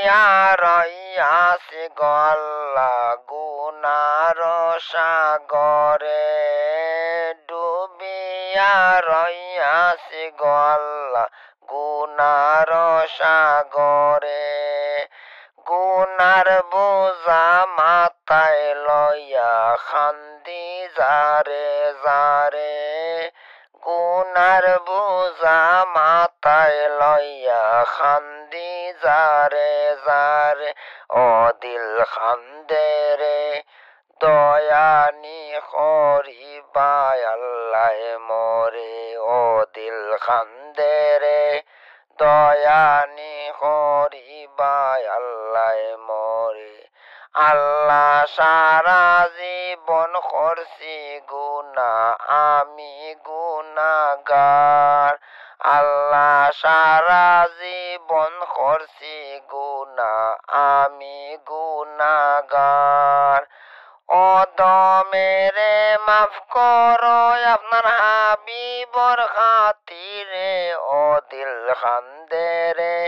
রইয়াছি গল্লা গুনার সাগরে, ডুবিয়া রইয়াছি গল্লা গুনার সাগরে। গুনার বোঝা মাথায় লইয়া খান্দি যারে যারে, গুনার বোঝা মাথায় লইয়া খান্দি যারে যারে। ও দিল খান্দে রে দয়ানি করিবায় আল্লাহ মোরে, ও দিল খান্দে রে দয়ানি করিবায় আল্লাহ মোরে। আল্লাহ সারা জীবন করছি গুনা আমি গুনাগার, আল্লাহ সারা জীবন করছি গুনা আমি গুনাগার। ও দমেরে মাফ করো আপনার হাবিবর খাতিরে, ও দিল খান্দে রে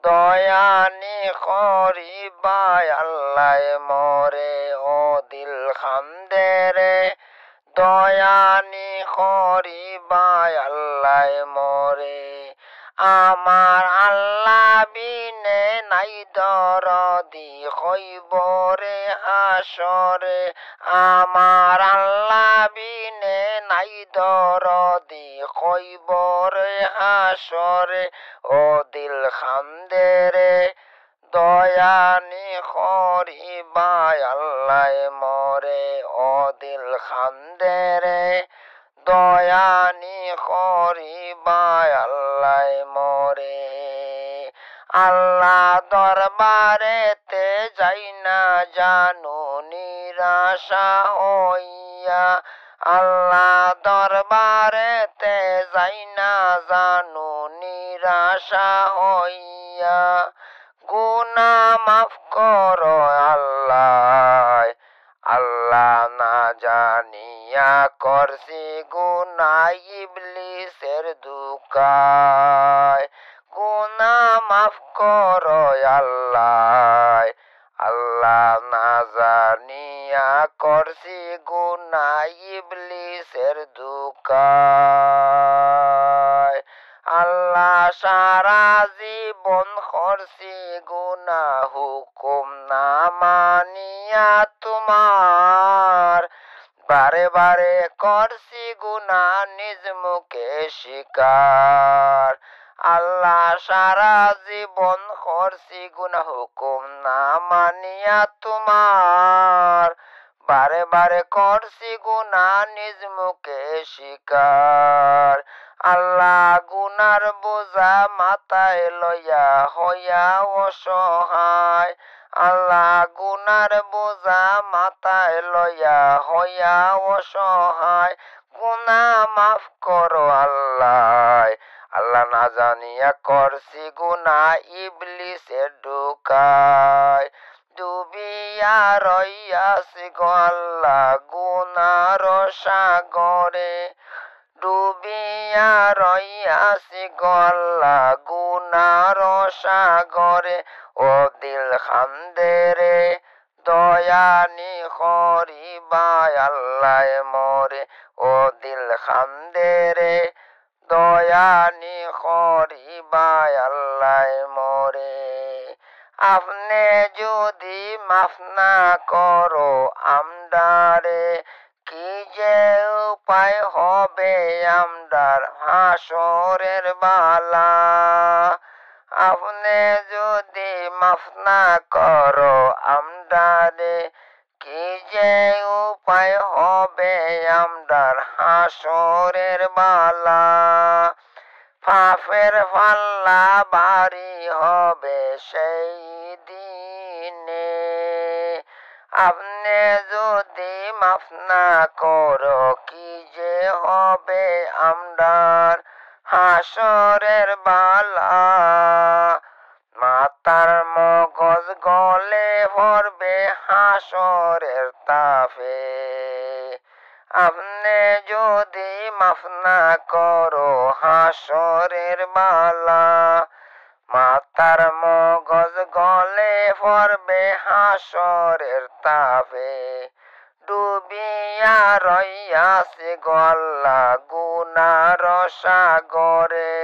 দয়ানি করিবায় আল্লাহ মোরে, ও দিল খান্দে রে দয়ানি করিবায় আল্লাহ মোরে। আমার আল্লাহ বিনে নাই দরদি হইব রে হাসরে, আমার আল্লাহ বিনে নাই দরদি হইব রে হাসরে। ও দিল খান্দে রে দয়ানি করিবায় আল্লাহ মোরে, ও দিল খান্দে রে দয়ানি করিবায় আল্লাহ মোরে। আল্লাহ দরবারেতে যাই না জানু নিরাশা হইয়া, আল্লাহ দরবারেতে যাই না জানু নিরাশা হইয়া। গুনা মাফ করো আল্লাহ, আল্লাহ না জানিয়া করছি গুনা ইবলিসের দুকায়। গুনা মাফ করো আল্লাহ, আল্লাহ না জানিয়া করছি গুনা ইবলিসের দুকায়। আল্লাহ সারা জীবন করছি গুনা হুকুম না মানিয়া তোমার, বারে বারে করছি গুনা নিজ মুখে স্বীকার। আল্লাহ সারা জীবন করছি গুনা হুকুম না মানিয়া তোমার, বারে বারে করছি গুনা নিজ মুখে স্বীকার। আল্লাহ গুনার বোঝা মাথায় লইয়া হইয়া অসহায়, আল্লাহ গুনার বোঝা মাথায় লইয়া হইয়া অসহায়। গুনা মাফ করো আল্লাহ, আল্লাহ না জানিয়া করছি গুনা ইবলিসের ঢুকায়। ডুবিয়া রইয়াছি গো আল্লাহ গুনার সাগরে, ডুবিয়া রইয়াছি গো আল্লাহ গুনার সাগরে। ও দিল খান্দে রে দয়ানি করিবায় আল্লাহ মোরে, ও দিল খান্দে রে দয়ানি করিবায় আল্লাহ মোরে। আপনি যদি মাফ না করো আমদারে, কি যে উপায় হবে আমদার হাসরের বালা। আপনি যদি মাফ না করো আমদারে, কি যে উপায় হবে আমদার হাসরের বালা। পাপের পাল্লা ভারী হবে সেই দিনে, আপনি যদি মাফ না করো কি যে হবে আমদার হাসরের বালা। মাতার মগজ গলে পড়বে হাসরের তাপে, আপনি যদি মাফ না করো হাসরের বালা। মাতার মগজ গলে হাসরের তাপে ডুবিয়া রইয়াছি গল্লা গুনার সাগরে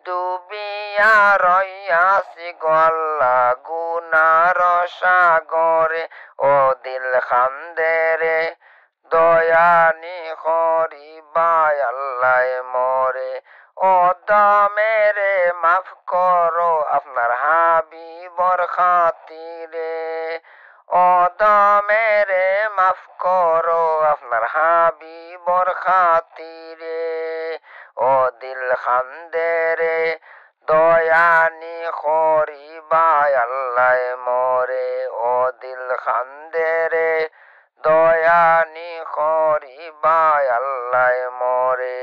ডুবিয়া রইয়াছি গল্লা গুনার সাগরে ও দিল খান্দে রে দয়ানি করিবাই আল্লাহ মরে ও দমেরে মাফ করো আপনার হাবিবর খাতিরে ও দমেরে মাফ করো আপনার হাবিবর খাতিরে ও দিল খান্দে রে দয়ানি করিবাই আল্লাহ মরে ও দিল খান্দে রে দয়ানি করিবাই আল্লাহ মরে।